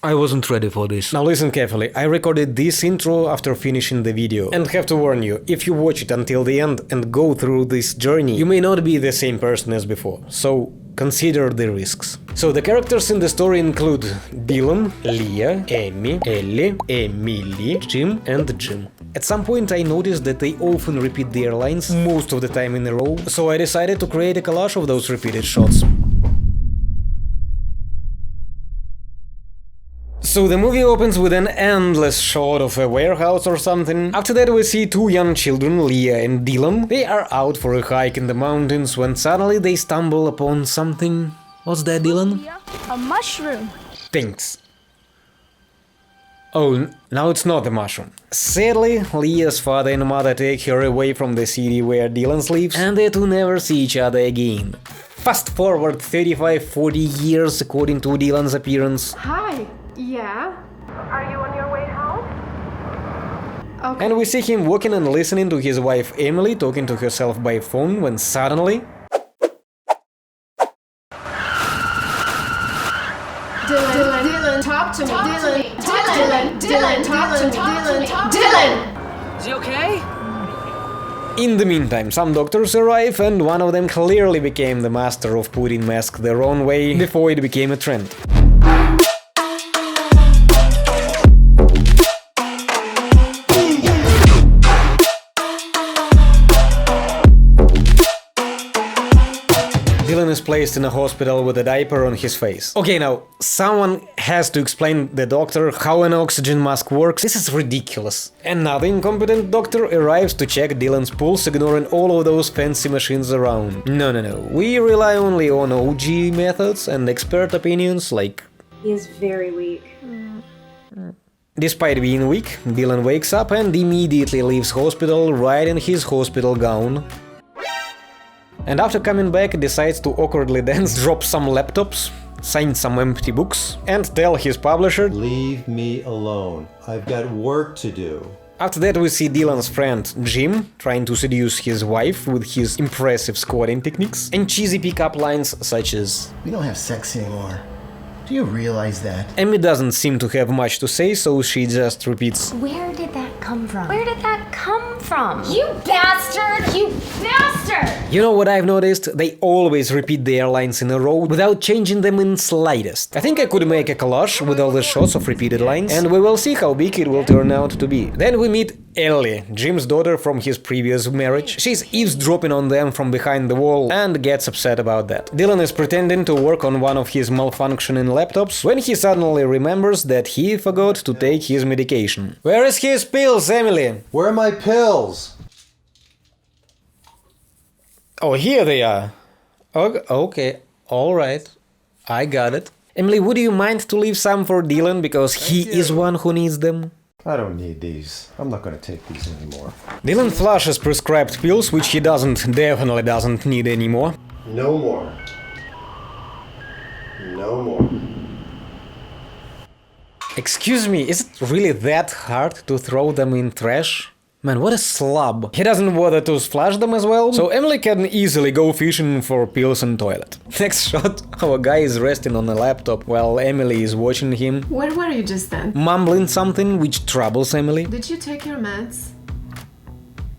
I wasn't ready for this. Now listen carefully, I recorded this intro after finishing the video. And have to warn you, if you watch it until the end and go through this journey, you may not be the same person as before. So consider the risks. So the characters in the story include Dylan, Leah, Amy, Ellie, Emily, Jim and Jim. At some point I noticed that they often repeat their lines most of the time in a row, so I decided to create a collage of those repeated shots. So the movie opens with an endless shot of a warehouse or something. After that we see two young children, Leah and Dylan. They are out for a hike in the mountains when suddenly they stumble upon something. What's that, Dylan? A mushroom. Thanks. Oh, now it's not a mushroom. Sadly, Leah's father and mother take her away from the city where Dylan lives, and they two never see each other again. Fast forward 35-40 years according to Dylan's appearance. Hi. Yeah? Are you on your way home? Okay. And we see him walking and listening to his wife Emily talking to herself by phone when suddenly... Dylan, talk to me. Dylan, talk to me. Dylan! Is he okay? In the meantime, some doctors arrive and one of them clearly became the master of putting masks the wrong way before it became a trend. Dylan is placed in a hospital with a diaper on his face. Okay, now, someone has to explain the doctor how an oxygen mask works. This is ridiculous. Another incompetent doctor arrives to check Dylan's pulse, ignoring all of those fancy machines around. No. We rely only on OG methods and expert opinions like... He is very weak. Despite being weak, Dylan wakes up and immediately leaves hospital right in his hospital gown. And after coming back, decides to awkwardly dance, drop some laptops, sign some empty books, and tell his publisher, "Leave me alone. I've got work to do." After that we see Dylan's friend Jim trying to seduce his wife with his impressive squatting techniques, and cheesy pickup lines such as, "We don't have sex anymore. Do you realize that?" Amy doesn't seem to have much to say, so she just repeats, "Where did that come from? Where did that come from? You bastard! You bastard!" You know what I've noticed? They always repeat their lines in a row without changing them in slightest. I think I could make a collage with all the shots of repeated lines, and we will see how big it will turn out to be. Then we meet Ellie, Jim's daughter from his previous marriage. She's eavesdropping on them from behind the wall and gets upset about that. Dylan is pretending to work on one of his malfunctioning laptops when he suddenly remembers that he forgot to take his medication. "Where is his pills, Emily?" Where are my pills? "Oh, here they are." Okay, alright. I got it. Emily, would you mind to leave some for Dylan, because he is one who needs them? I don't need these. I'm not gonna take these anymore. Dylan flushes prescribed pills, which he definitely doesn't need anymore. No more. No more. Excuse me, is it really that hard to throw them in trash? Man, what a slob. He doesn't bother to flush them as well, so Emily can easily go fishing for pills in toilet. Next shot, our guy is resting on a laptop while Emily is watching him, Where were you just then? mumbling something which troubles Emily. Did you take your meds?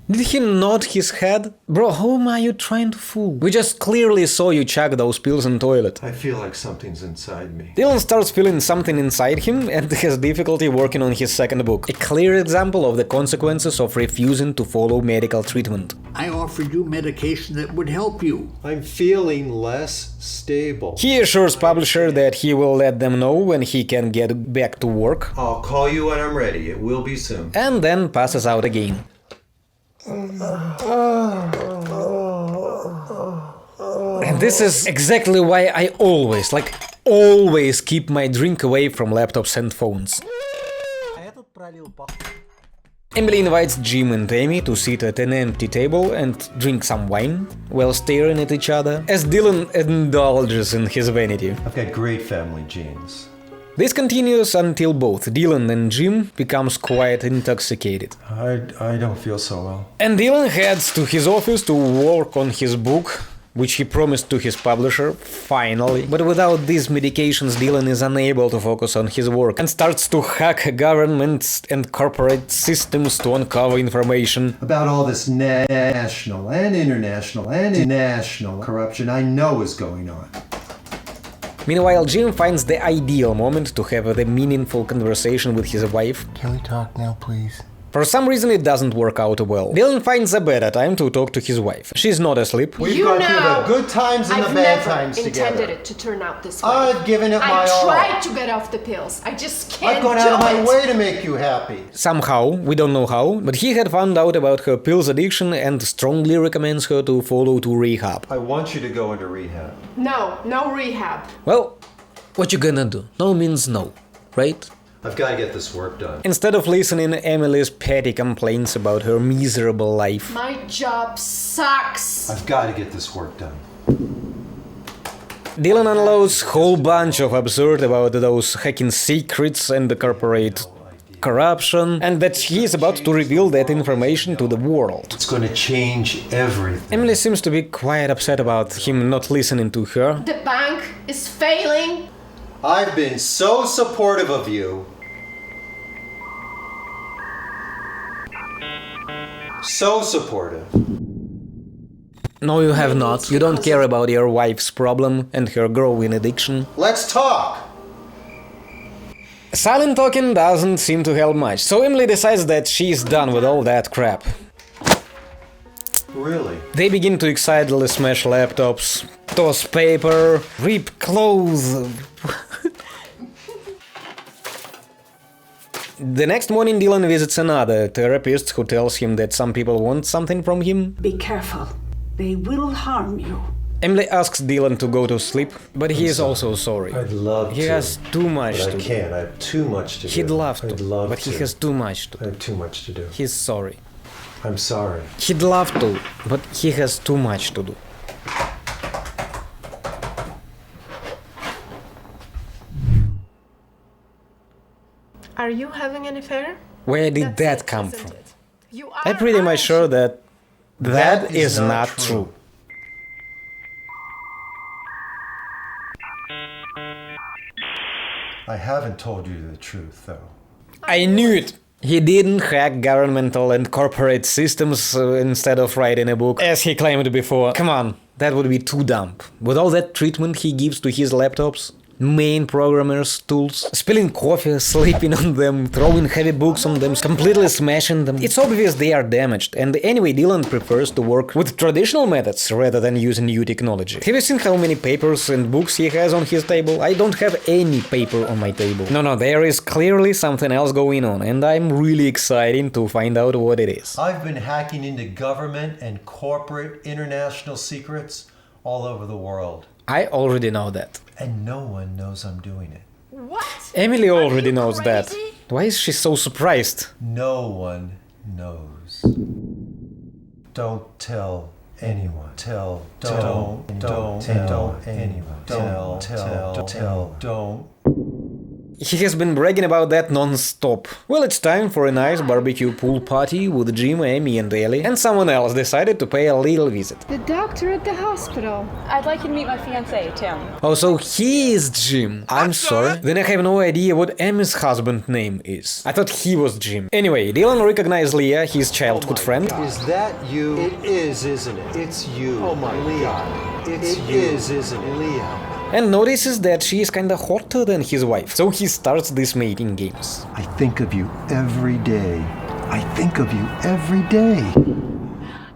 Did he nod his head? Bro, whom are you trying to fool? We just clearly saw you chuck those pills in toilet. I feel like something's inside me. Dylan starts feeling something inside him and has difficulty working on his second book. A clear example of the consequences of refusing to follow medical treatment. I offered you medication that would help you. I'm feeling less stable. He assures publisher that he will let them know when he can get back to work, I'll call you when I'm ready. It will be soon. and then passes out again. And this is exactly why I always keep my drink away from laptops and phones. Emily invites Jim and Amy to sit at an empty table and drink some wine while staring at each other, as Dylan indulges in his vanity. I've got great family genes. This continues until both Dylan and Jim becomes quite intoxicated. I don't feel so well. And Dylan heads to his office to work on his book, which he promised to his publisher, finally. But without these medications, Dylan is unable to focus on his work and starts to hack governments and corporate systems to uncover information About all this national and international and national corruption I know is going on. Meanwhile, Jim finds the ideal moment to have a meaningful conversation with his wife. Can we talk now, please? For some reason it doesn't work out well. Dylan finds a better time to talk to his wife. She's not asleep. We've You gone through know, the good times and I've the bad never times intended together. it to turn out this way. I've given it my I all. tried to get off the pills. I just can't I've gone do out of my it. way to make you happy. Somehow, we don't know how, but he had found out about her pills addiction and strongly recommends her to follow to rehab. I want you to go into rehab. No rehab. Well, what you gonna do? No means no, right? I've got to get this work done. Instead of listening Emily's petty complaints about her miserable life. My job sucks. I've got to get this work done. Dylan unloads whole bunch of absurd about those hacking secrets and the corporate corruption, and that he is about to reveal that information to the world. It's going to change everything. Emily seems to be quite upset about him not listening to her. The bank is failing. I've been so supportive of you. So supportive. No, you have not. You don't care about your wife's problem and her growing addiction. Let's talk. Silent talking doesn't seem to help much, so Emily decides that she's done with all that crap. Really? They begin to excitedly smash laptops, toss paper, rip clothes. The next morning, Dylan visits another therapist who tells him that some people want something from him. Be careful. They will harm you. Emily asks Dylan to go to sleep, but he is also sorry. I'd love to. He has too much but to I do. can't. I have too much to do. He'd love to, I'd love but to. he has too much to I do. have too much to do. He's sorry. I'm sorry. He'd love to, but he has too much to do. Are you having an affair? Where did That's that it, come isn't from? it? You are, I'm pretty much aren't sure you? that that is not true. I haven't told you the truth, though. I knew it! He didn't hack governmental and corporate systems instead of writing a book, as he claimed before. Come on, that would be too dumb. With all that treatment he gives to his laptops, main programmers' tools, spilling coffee, sleeping on them, throwing heavy books on them, completely smashing them. It's obvious they are damaged, and anyway Dylan prefers to work with traditional methods rather than using new technology. Have you seen how many papers and books he has on his table? I don't have any paper on my table. No, there is clearly something else going on, and I'm really excited to find out what it is. I've been hacking into government and corporate international secrets all over the world. I already know that. And no one knows I'm doing it. What? Emily already knows that. crazy? Why is she so surprised? No one knows. Don't tell anyone. Don't tell anyone. Don't. He has been bragging about that non-stop. Well, it's time for a nice barbecue pool party with Jim, Amy and Ellie, and someone else decided to pay a little visit. The doctor at the hospital. I'd like you to meet my fiancé, Tim. Oh, so he is Jim. I'm sorry. Then I have no idea what Amy's husband's name is. I thought he was Jim. Anyway, Dylan recognized Leah, his childhood friend. Is that you? It is, isn't it? It's you. Oh my God. It is, isn't it? Leah. And notices that she is kinda hotter than his wife. So he starts these mating games. I think of you every day. I think of you every day.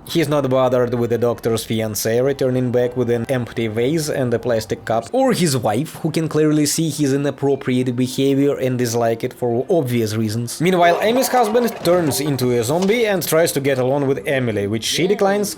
He's not bothered with the doctor's fiancée returning back with an empty vase and a plastic cup, or his wife, who can clearly see his inappropriate behavior and dislike it for obvious reasons. Meanwhile, Amy's husband turns into a zombie and tries to get along with Emily, which she declines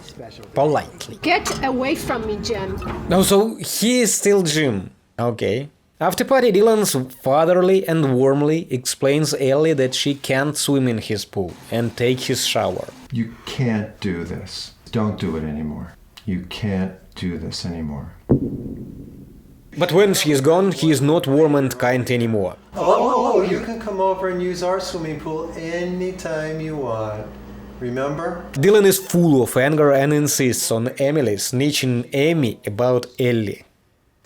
politely. Get away from me, Jen. Oh, so he is still Jim. Okay. After party, Dylan's fatherly and warmly explains Ellie that she can't swim in his pool and take his shower. You can't do this. Don't do it anymore. You can't do this anymore. But when she is gone, he is not warm and kind anymore. Oh, you can come over and use our swimming pool anytime you want. Remember? Dylan is full of anger and insists on Emily snitching Amy about Ellie.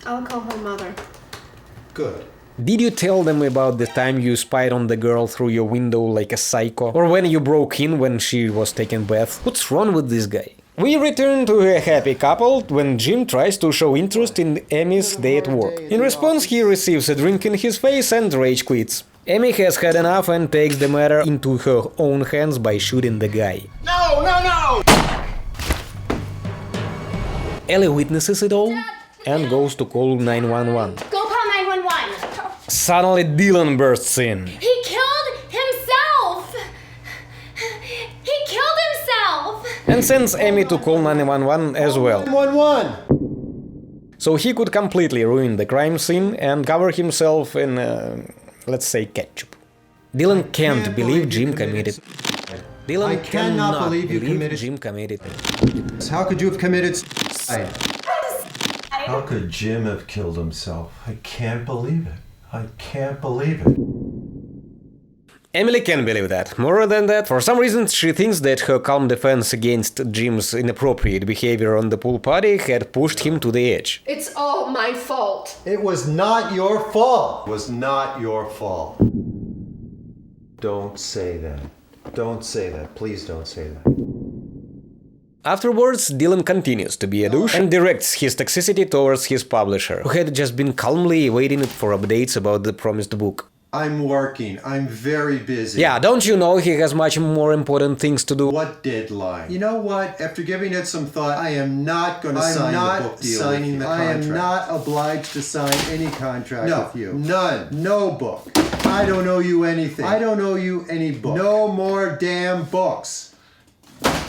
I'll call her mother. Good. Did you tell them about the time you spied on the girl through your window like a psycho? Or when you broke in when she was taking a bath? What's wrong with this guy? We return to a happy couple when Jim tries to show interest in Amy's day at work. In response, he receives a drink in his face and rage quits. Amy has had enough and takes the matter into her own hands by shooting the guy. No! Ellie witnesses it all and goes to call 911. Go call 911. Suddenly Dylan bursts in. He killed himself. He killed himself. And sends Amy to call 911 as well. 911! So he could completely ruin the crime scene and cover himself in, let's say, ketchup. Dylan can't believe Jim committed. Dylan I cannot believe you committed. Jim committed. How could you have committed suicide? How could Jim have killed himself? I can't believe it. I can't believe it. Emily can believe that. More than that, for some reason she thinks that her calm defense against Jim's inappropriate behavior on the pool party had pushed him to the edge. It's all my fault. It was not your fault. It was not your fault. Don't say that. Don't say that. Please don't say that. Afterwards, Dylan continues to be a douche and directs his toxicity towards his publisher, who had just been calmly waiting for updates about the promised book. I'm working. I'm very busy. Yeah, don't you know he has much more important things to do? What deadline? You know what? After giving it some thought, I am not going to sign the book deal with you. I am not obliged to sign any contract with you. None. No book. I don't owe you anything. I don't owe you any book. No more damn books.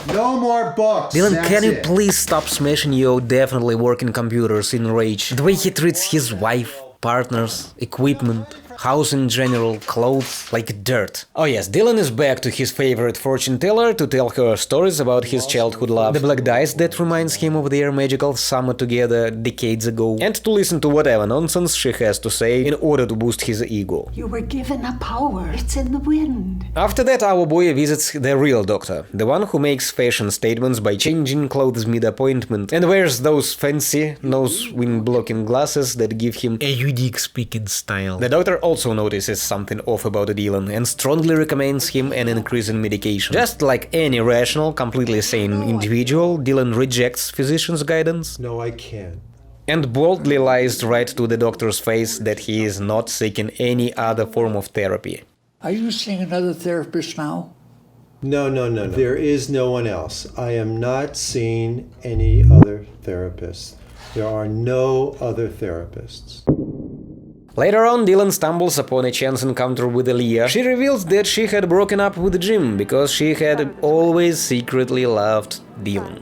No more books. Dylan, That's can you it. please stop smashing your definitely working computers in rage? The way he treats his wife, partners, equipment, house in general, clothes, like dirt. Oh yes, Dylan is back to his favorite fortune teller to tell her stories about his childhood love, the black dice that reminds him of their magical summer together decades ago, and to listen to whatever nonsense she has to say in order to boost his ego. You were given a power. It's in the wind. After that, our boy visits the real doctor, the one who makes fashion statements by changing clothes mid-appointment and wears those fancy nose-wind-blocking glasses that give him a unique speaking style. The doctor also notices something off about Dylan and strongly recommends him an increase in medication. Just like any rational, completely sane individual, Dylan rejects physician's guidance No, I can't. and boldly lies right to the doctor's face that he is not seeking any other form of therapy. Are you seeing another therapist now? No. There is no one else. I am not seeing any other therapists. There are no other therapists. Later on, Dylan stumbles upon a chance encounter with Aaliyah. She reveals that she had broken up with Jim because she had always secretly loved Dylan.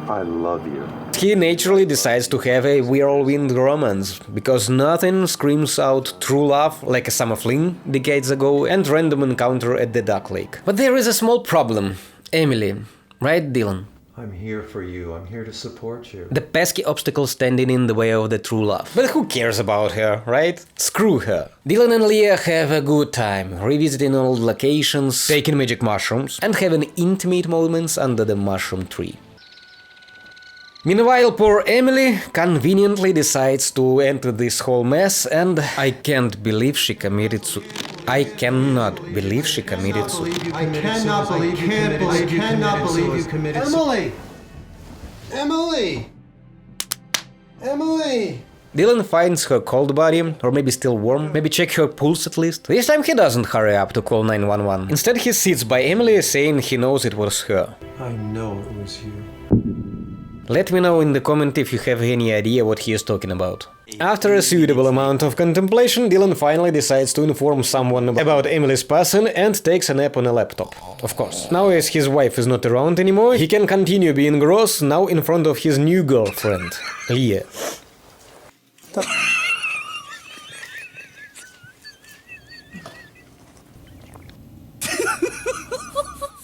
I love you. He naturally decides to have a whirlwind romance, because nothing screams out true love like a summer fling decades ago and random encounter at the Duck Lake. But there is a small problem. Emily, right, Dylan? I'm here for you. I'm here to support you. The pesky obstacle standing in the way of the true love. But who cares about her, right? Screw her. Dylan and Leah have a good time, revisiting old locations, taking magic mushrooms, and having intimate moments under the mushroom tree. Meanwhile, poor Emily conveniently decides to enter this whole mess, and I can't believe she committed suicide. I cannot believe she committed suicide. I cannot believe you committed suicide. Emily! Dylan finds her cold body, or maybe still warm, maybe check her pulse at least. This time he doesn't hurry up to call 911. Instead he sits by Emily, saying he knows it was her. I know it was you. Let me know in the comment if you have any idea what he is talking about. After a suitable amount of contemplation, Dylan finally decides to inform someone about Emily's passing and takes a nap on a laptop. Of course. Now as his wife is not around anymore, he can continue being gross, now in front of his new girlfriend, Leah.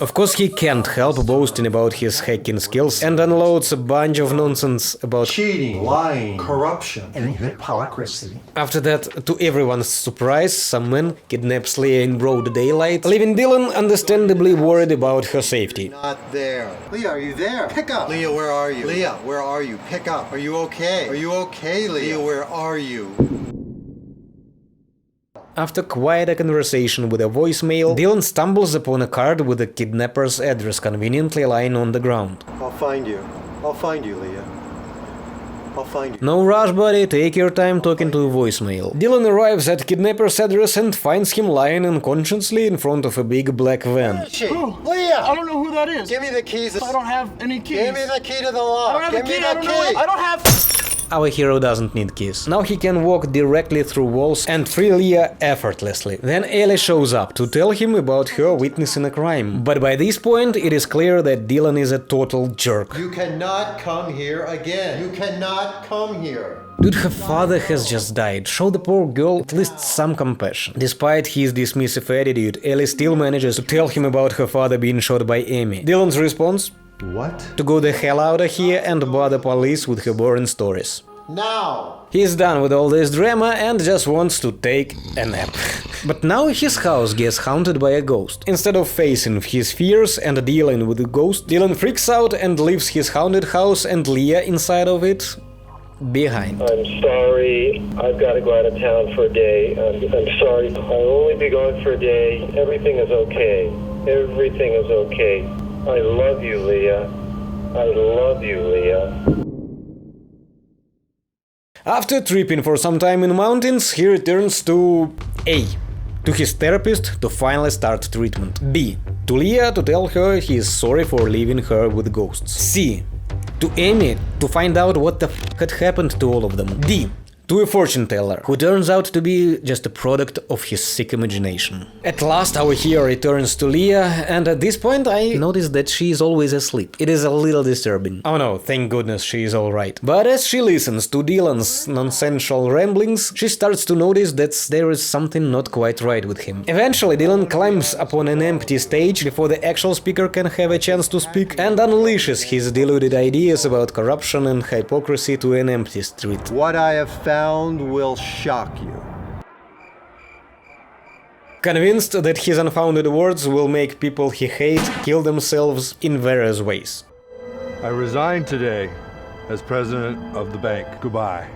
Of course, he can't help boasting about his hacking skills and unloads a bunch of nonsense about cheating, lying, corruption, And hypocrisy. After that, to everyone's surprise, some man kidnaps Leah in broad daylight, leaving Dylan understandably worried about her safety. not there. Leah, are you there? Pick up. Leah, where are you? Leah, where are you? Pick up. Are you okay? Are you okay, Leah? Leah, where are you? After quite a conversation with a voicemail, Dylan stumbles upon a card with the kidnapper's address conveniently lying on the ground. I'll find you. I'll find you, Leah. I'll find you. No rush, buddy, take your time talking to a voicemail. Dylan arrives at kidnapper's address and finds him lying unconsciously in front of a big black van. Leah! I don't know who that is. Give me the keys. I don't have any keys. Give me the key to the lock. I don't have Give a me key. the I don't know it. I don't have. Our hero doesn't need keys. Now he can walk directly through walls and free Leah effortlessly. Then Ellie shows up to tell him about her witnessing a crime. But by this point, it is clear that Dylan is a total jerk. You cannot come here again. You cannot come here. Dude, her father has just died. Show the poor girl at least some compassion. Despite his dismissive attitude, Ellie still manages to tell him about her father being shot by Amy. Dylan's response? What? To go the hell out of here and bother police with her boring stories. Now! He's done with all this drama and just wants to take a nap. But now his house gets haunted by a ghost. Instead of facing his fears and dealing with the ghost, Dylan freaks out and leaves his haunted house and Leah inside of it behind. I'm sorry, I've got to go out of town for a day. I'm sorry, I'll only be gone for a day. Everything is okay. Everything is okay. I love you, Leah. I love you, Leah. After tripping for some time in the mountains, he returns to A. To his therapist to finally start treatment. B. To Leah to tell her he is sorry for leaving her with ghosts. C. To Amy to find out what the f had happened to all of them. D. To a fortune teller, who turns out to be just a product of his sick imagination. At last our hero returns to Leah, and at this point I notice that she is always asleep. It is a little disturbing. Oh no, thank goodness she is alright. But as she listens to Dylan's nonsensical ramblings, she starts to notice that there is something not quite right with him. Eventually Dylan climbs upon an empty stage before the actual speaker can have a chance to speak and unleashes his deluded ideas about corruption and hypocrisy to an empty street. What I have found will shock you. Convinced that his unfounded words will make people he hates kill themselves in various ways. I resign today as president of the bank. Goodbye.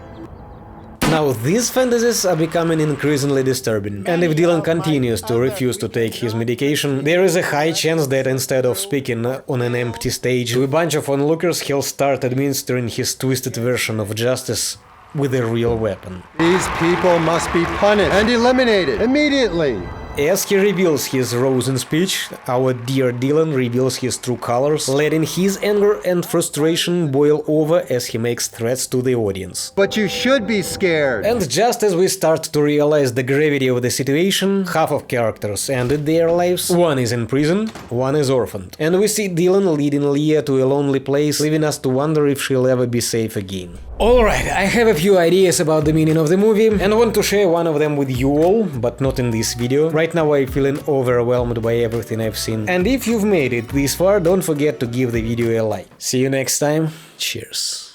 Now these fantasies are becoming increasingly disturbing, and if Dylan continues to refuse to take his medication, there is a high chance that instead of speaking on an empty stage to a bunch of onlookers, he'll start administering his twisted version of justice with a real weapon. These people must be punished and eliminated immediately. As he reveals his rousing speech, our dear Dylan reveals his true colors, letting his anger and frustration boil over as he makes threats to the audience. But you should be scared. And just as we start to realize the gravity of the situation, half of characters ended their lives, one is in prison, one is orphaned. And we see Dylan leading Leah to a lonely place, leaving us to wonder if she'll ever be safe again. Alright, I have a few ideas about the meaning of the movie, and want to share one of them with you all, but not in this video. Right now I'm feeling overwhelmed by everything I've seen. And if you've made it this far, don't forget to give the video a like. See you next time, cheers.